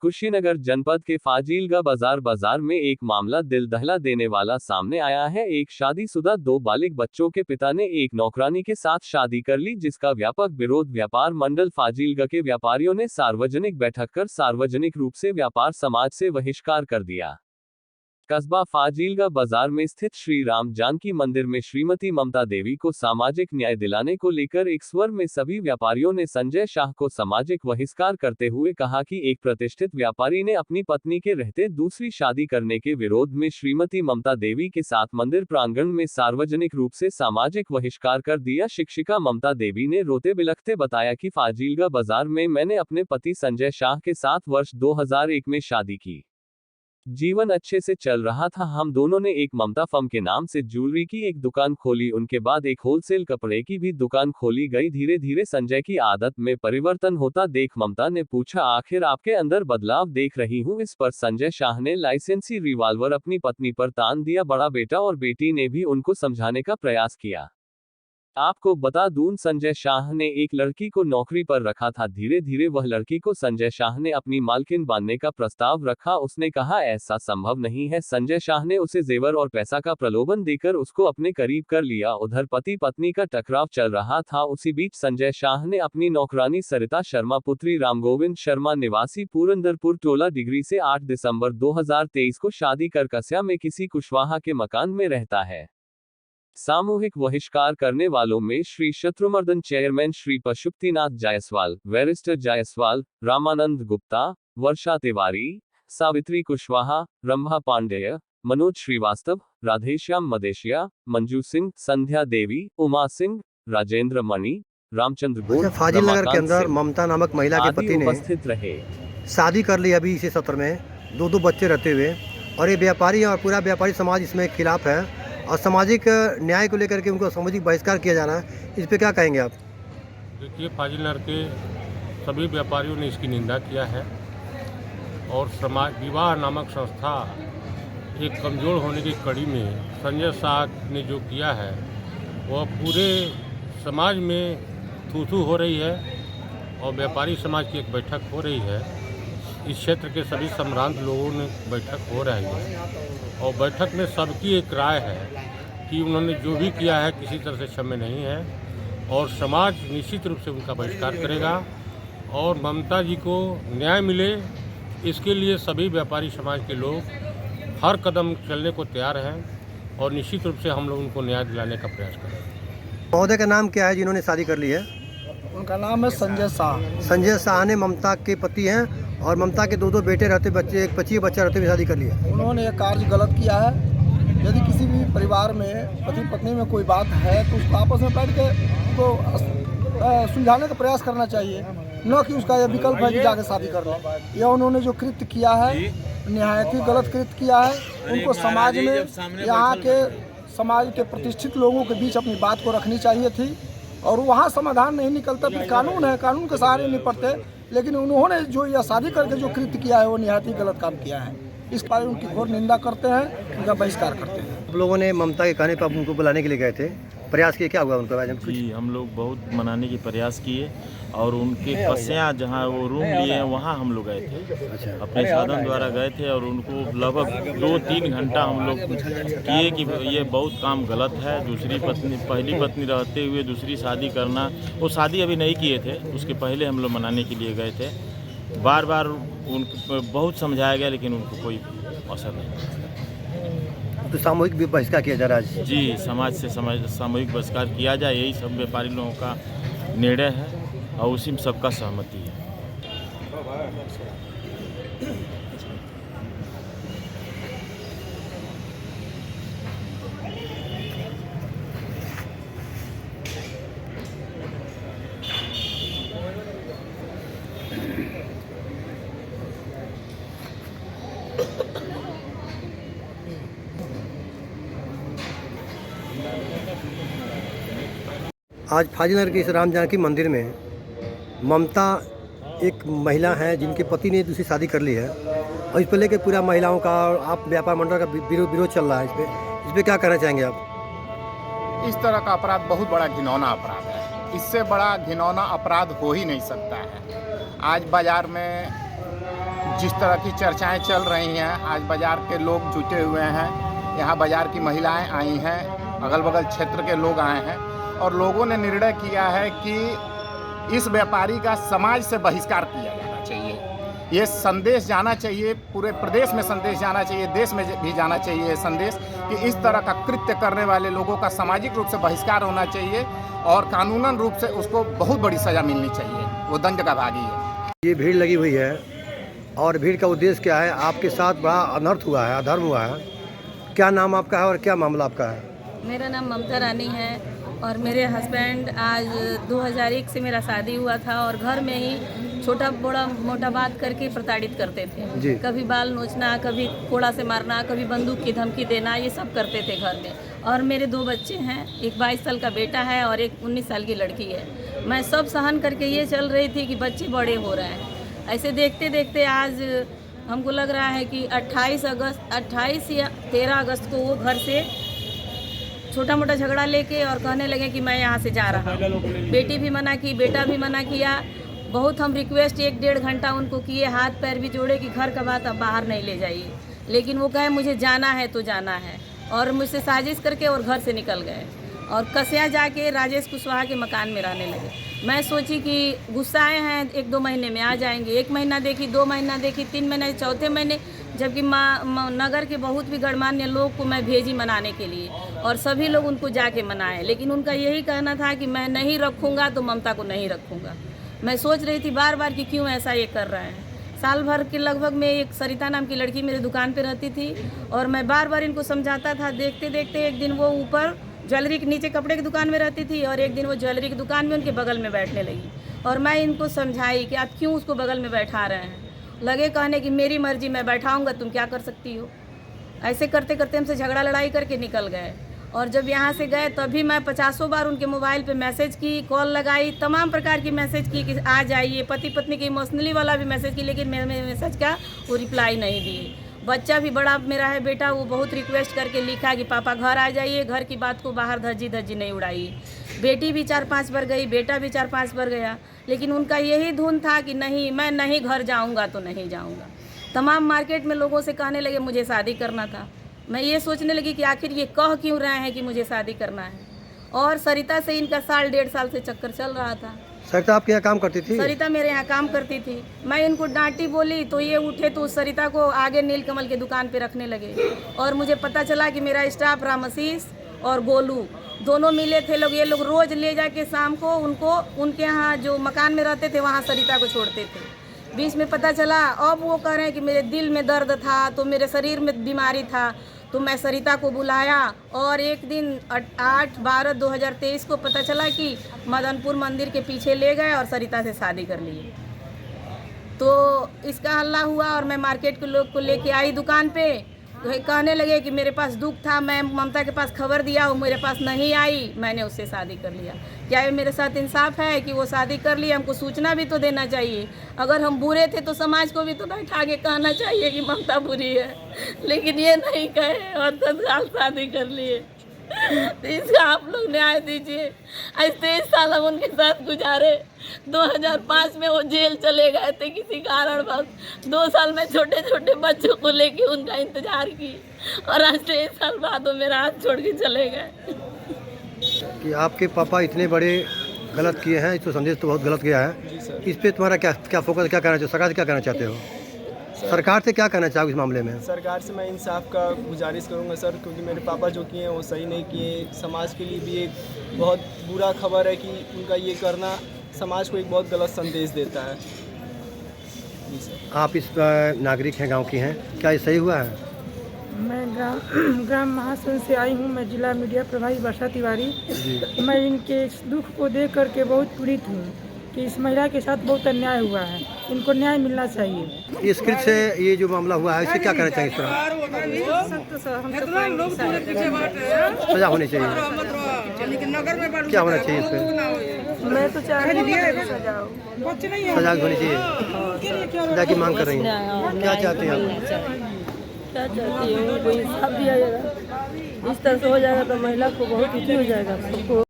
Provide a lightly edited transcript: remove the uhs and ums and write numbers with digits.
कुशीनगर जनपद के फाजिलगा बाजार में एक मामला दिल दहला देने वाला सामने आया है। एक शादीशुदा दो बालिग बच्चों के पिता ने एक नौकरानी के साथ शादी कर ली, जिसका व्यापक विरोध व्यापार मंडल फाजिलगा के व्यापारियों ने सार्वजनिक बैठक कर सार्वजनिक रूप से व्यापार समाज से बहिष्कार कर दिया। कस्बा फाजिलगा बाजार में स्थित श्री राम जानकी मंदिर में श्रीमती ममता देवी को सामाजिक न्याय दिलाने को लेकर एक स्वर में सभी व्यापारियों ने संजय शाह को सामाजिक बहिष्कार करते हुए कहा कि एक प्रतिष्ठित व्यापारी ने अपनी पत्नी के रहते दूसरी शादी करने के विरोध में श्रीमती ममता देवी के साथ मंदिर प्रांगण में सार्वजनिक रूप से सामाजिक बहिष्कार कर दिया। शिक्षिका ममता देवी ने रोते बिलखते बताया कि फाजिलगा बाजार में मैंने अपने पति संजय शाह के साथ वर्ष 2001 में शादी की। जीवन अच्छे से चल रहा था। हम दोनों ने एक ममता फर्म के नाम से ज्वेलरी की एक दुकान खोली, उनके बाद एक होलसेल कपड़े की भी दुकान खोली गई। धीरे धीरे संजय की आदत में परिवर्तन होता देख ममता ने पूछा, आखिर आपके अंदर बदलाव देख रही हूँ। इस पर संजय शाह ने लाइसेंसी रिवॉल्वर अपनी पत्नी पर तान दिया। बड़ा बेटा और बेटी ने भी उनको समझाने का प्रयास किया। आपको बता दूं, संजय शाह ने एक लड़की को नौकरी पर रखा था। धीरे धीरे वह लड़की को संजय शाह ने अपनी मालकिन बनने का प्रस्ताव रखा। उसने कहा ऐसा संभव नहीं है। संजय शाह ने उसे जेवर और पैसा का प्रलोभन देकर उसको अपने करीब कर लिया। उधर पति पत्नी का टकराव चल रहा था। उसी बीच संजय शाह ने अपनी नौकरानी सरिता शर्मा पुत्री रामगोविंद शर्मा निवासी पुरंदरपुर टोला डिग्री से 8 दिसंबर 2023 को शादी कर कस्या में किसी कुशवाहा के मकान में रहता है। सामूहिक बहिष्कार करने वालों में श्री शत्रुमर्दन चेयरमैन श्री पशुपतिनाथ जायसवाल, बैरिस्टर जायसवाल, रामानंद गुप्ता, वर्षा तिवारी, सावित्री कुशवाहा, रंभा पांडेय, मनोज श्रीवास्तव, राधेश्याम मदेशिया, मंजू सिंह, संध्या देवी, उमा सिंह, राजेंद्र मणि, रामचंद्र गोड़, फाजिल नगर के अंदर ममता नामक महिला के पति ने उपस्थित रहे। शादी कर ली अभी इसी सत्र में, दो बच्चे रहते हुए, और ये व्यापारी और पूरा व्यापारी समाज इसमें खिलाफ है और सामाजिक न्याय को लेकर के उनको सामाजिक बहिष्कार किया जा रहा है। इस पे क्या कहेंगे आप? देखिए, फाजिल नगर के सभी व्यापारियों ने इसकी निंदा किया है और समाज विवाह नामक संस्था एक कमज़ोर होने की कड़ी में संजय शाह ने जो किया है वह पूरे समाज में थू हो रही है और व्यापारी समाज की एक बैठक हो रही है। इस क्षेत्र के सभी सम्भ्रांत लोगों ने बैठक हो रही है और बैठक में सबकी एक राय है कि उन्होंने जो भी किया है किसी तरह से क्षम्य नहीं है और समाज निश्चित रूप से उनका बहिष्कार करेगा और ममता जी को न्याय मिले, इसके लिए सभी व्यापारी समाज के लोग हर कदम चलने को तैयार हैं और निश्चित रूप से हम लोग उनको न्याय दिलाने का प्रयास करेंगे। महोदय का नाम क्या है जिन्होंने शादी कर ली है? उनका नाम है संजय शाह। संजय शाह ने ममता के पति हैं और ममता के दो बेटे रहते, बच्चे, एक 25 बच्चा रहते हुए शादी कर लिया। उन्होंने ये कार्य गलत किया है। यदि किसी भी परिवार में पति पत्नी में कोई बात है तो उसको आपस में बैठ के उसको सुलझाने का प्रयास करना चाहिए, न कि उसका यह विकल्प है कि जाके शादी कर लो। यह उन्होंने जो कृत्य किया है निहायत ही गलत कृत्य किया है। उनको समाज में, यहाँ के समाज के प्रतिष्ठित लोगों के बीच अपनी बात को रखनी चाहिए थी और वहाँ समाधान नहीं निकलता फिर कानून है, कानून के सहारे निपटते। लेकिन उन्होंने जो यह शादी करके जो कृत्य किया है वो निहायत ही गलत काम किया है। इस पर उनकी घोर निंदा करते हैं, उनका बहिष्कार करते हैं। आप लोगों ने ममता के कहने पर उनको बुलाने के लिए गए थे, प्रयास किए, क्या हुआ उनके बारे में? जी, हम लोग बहुत मनाने की प्रयास किए और उनके कस्या जहाँ वो रूम लिए हैं वहाँ हम लोग गए थे। अच्छा। अपने साधन द्वारा गए थे और उनको लगभग 2-3 घंटा हम लोग किए कि ये बहुत काम गलत है। दूसरी पत्नी, पहली पत्नी रहते हुए दूसरी शादी करना, वो शादी अभी नहीं किए थे, उसके पहले हम लोग मनाने के लिए गए थे। बार बार उनको बहुत समझाया गया लेकिन उनको कोई असर नहीं। तो सामूहिक बहिष्कार किया जा रहा है? जी, समाज से सामूहिक बहिष्कार किया जाए, यही सब व्यापारी लोगों का निर्णय है और उसी में सबका सहमति है। आज फाजिलनगर के इस राम जानकी मंदिर में ममता एक महिला है जिनके पति ने दूसरी शादी कर ली है और इस पर लेके पूरा महिलाओं का और आप व्यापार मंडल का विरोध चल रहा है। इस पे क्या कहना चाहेंगे आप? इस तरह का अपराध बहुत बड़ा घिनौना अपराध है। इससे बड़ा घिनौना अपराध हो ही नहीं सकता है। आज बाजार में जिस तरह की चर्चाएं चल रही हैं, आज बाज़ार के लोग जुटे हुए हैं, यहाँ बाज़ार की महिलाएं आई हैं, अगल बगल क्षेत्र के लोग आए हैं और लोगों ने निर्णय किया है कि इस व्यापारी का समाज से बहिष्कार किया जाना चाहिए। ये संदेश जाना चाहिए, पूरे प्रदेश में संदेश जाना चाहिए, देश में भी जाना चाहिए ये संदेश कि इस तरह का कृत्य करने वाले लोगों का सामाजिक रूप से बहिष्कार होना चाहिए और कानूनन रूप से उसको बहुत बड़ी सज़ा मिलनी चाहिए। वो दंड का भागी है। ये भीड़ लगी हुई है और भीड़ का उद्देश्य क्या है? आपके साथ बड़ा अनर्थ हुआ है, अधर्म हुआ है। क्या नाम आपका है और क्या मामला आपका है? मेरा नाम ममता रानी है और मेरे हस्बैंड आज 2001 से मेरा शादी हुआ था और घर में ही छोटा बड़ा मोटा बात करके प्रताड़ित करते थे। कभी बाल नोचना, कभी कोड़ा से मारना, कभी बंदूक की धमकी देना, ये सब करते थे घर में। और मेरे 2 बच्चे हैं, एक 22 साल का बेटा है और एक 19 साल की लड़की है। मैं सब सहन करके ये चल रही थी कि बच्चे बड़े हो रहे हैं। ऐसे देखते देखते आज हमको लग रहा है कि 28 या 13 अगस्त को वो घर से छोटा मोटा झगड़ा लेके और कहने लगे कि मैं यहाँ से जा रहा हूँ। बेटी भी मना की, बेटा भी मना किया। बहुत हम रिक्वेस्ट 1-1.5 घंटा उनको किए, हाथ पैर भी जोड़े कि घर का बात अब बाहर नहीं ले जाइए, लेकिन वो कहे मुझे जाना है तो जाना है और मुझसे साजिश करके और घर से निकल गए और कसिया जाके राजेश कुशवाहा के मकान में रहने लगे। मैं सोची कि गुस्साए हैं 1-2 महीने में आ जाएंगे। 1 महीना देखी, 2 महीना देखी, 3 महीने, चौथे महीने जबकि नगर के बहुत भी गणमान्य लोग को मैं भेजी मनाने के लिए और सभी लोग उनको जाके मनाए, लेकिन उनका यही कहना था कि मैं नहीं रखूँगा तो ममता को नहीं रखूँगा। मैं सोच रही थी बार बार कि क्यों ऐसा ये कर रहे हैं। साल भर के लगभग में एक सरिता नाम की लड़की मेरे दुकान पे रहती थी और मैं बार बार इनको समझाता था। देखते देखते एक दिन वो ऊपर ज्वेलरी के नीचे कपड़े की दुकान में रहती थी और एक दिन वो ज्वेलरी की दुकान में उनके बगल में बैठने लगी और मैं इनको समझाई कि आप क्यों उसको बगल में बैठा रहे हैं। लगे कहने कि मेरी मर्जी, मैं बैठाऊंगा, तुम क्या कर सकती हो। ऐसे करते करते हमसे झगड़ा लड़ाई करके निकल गए और जब यहाँ से गए तभी मैं 50 बार उनके मोबाइल पे मैसेज की, कॉल लगाई, तमाम प्रकार की मैसेज की कि आ जाइए। पति पत्नी की इमोशनली वाला भी मैसेज की, लेकिन मेरे मैसेज का वो रिप्लाई नहीं दिए। बच्चा भी बड़ा मेरा है बेटा, वो बहुत रिक्वेस्ट करके लिखा कि पापा घर आ जाइए, घर की बात को बाहर धज्जी धज्जी नहीं उड़ाइए। बेटी भी 4-5 बार गई, बेटा भी 4-5 बार गया, लेकिन उनका यही धुन था कि नहीं, मैं नहीं घर जाऊंगा तो नहीं जाऊंगा। तमाम मार्केट में लोगों से कहने लगे मुझे शादी करना था। मैं ये सोचने लगी कि आखिर ये कह क्यों रहे हैं कि मुझे शादी करना है। और सरिता से इनका 1.5 साल से चक्कर चल रहा था। सरिता आपके यहाँ काम करती थी? सरिता मेरे यहाँ काम करती थी। मैं इनको डांटी बोली तो ये उठे तो उस सरिता को आगे नीलकमल के दुकान पे रखने लगे और मुझे पता चला कि मेरा स्टाफ रामसीस और गोलू दोनों मिले थे लोग। ये लोग रोज ले जाके शाम को उनको उनके यहाँ जो मकान में रहते थे वहाँ सरिता को छोड़ते थे। बीच में पता चला, अब वो कह रहे हैं कि मेरे दिल में दर्द था तो मेरे शरीर में बीमारी था, तो मैं सरिता को बुलाया और एक दिन 8/12/2023 को पता चला कि मदनपुर मंदिर के पीछे ले गए और सरिता से शादी कर लिए। तो इसका हल्ला हुआ और मैं मार्केट के लोग को लेके आई दुकान पे। कहने लगे कि मेरे पास दुख था, मैं ममता के पास खबर दिया, वो मेरे पास नहीं आई, मैंने उससे शादी कर लिया। क्या ये मेरे साथ इंसाफ है कि वो शादी कर लिया? हमको सूचना भी तो देना चाहिए। अगर हम बुरे थे तो समाज को भी तो बैठा के कहना चाहिए कि ममता बुरी है, लेकिन ये नहीं कहे और तत्काल शादी कर लिए। तो इसका आप लोग न्याय दीजिए। आज 23 साल हम उनके साथ गुजारे। 2005 में वो जेल चले गए थे किसी कारणवश। 2 साल में छोटे छोटे बच्चों को लेके उनका इंतजार की और आज 23 साल बाद वो मेरा हाथ छोड़ के चले गए। कि आपके पापा इतने बड़े गलत किए हैं, इसको संदेश तो बहुत गलत गया है। इस पे तुम्हारा क्या फोकस, क्या करना चाहिए? सरकार से क्या करना चाहते हो? सरकार से क्या कहना चाहोगे इस मामले में? सरकार से मैं इंसाफ का गुजारिश करूंगा सर, क्योंकि मेरे पापा जो किए हैं वो सही नहीं किए। समाज के लिए भी एक बहुत बुरा खबर है कि उनका ये करना समाज को एक बहुत गलत संदेश देता है। जी सर। आप इस नागरिक हैं, गांव की हैं, क्या ये सही हुआ है? मैं ग्राम महासन से आई हूँ। मैं जिला मीडिया प्रभारी वर्षा तिवारी। मैं इनके इस दुख को देख करके बहुत पीड़ित हूँ कि इस महिला के साथ बहुत अन्याय हुआ है, इनको न्याय मिलना चाहिए। इस कृत्य से ये जो मामला हुआ है, इसे क्या करना चाहिए? इस पर सजा होनी चाहिए। क्या होना चाहिए इस पर? मैं तो चाह रही हूँ सजा होनी चाहिए। सजा की मांग कर रही हैं, क्या चाहते हैं आप? क्या चाहती हूँ, कोई इंसाफ दिया जाएगा। इस तरह से हो जाएगा तो महिला को बहुत दुखी हो जाएगा।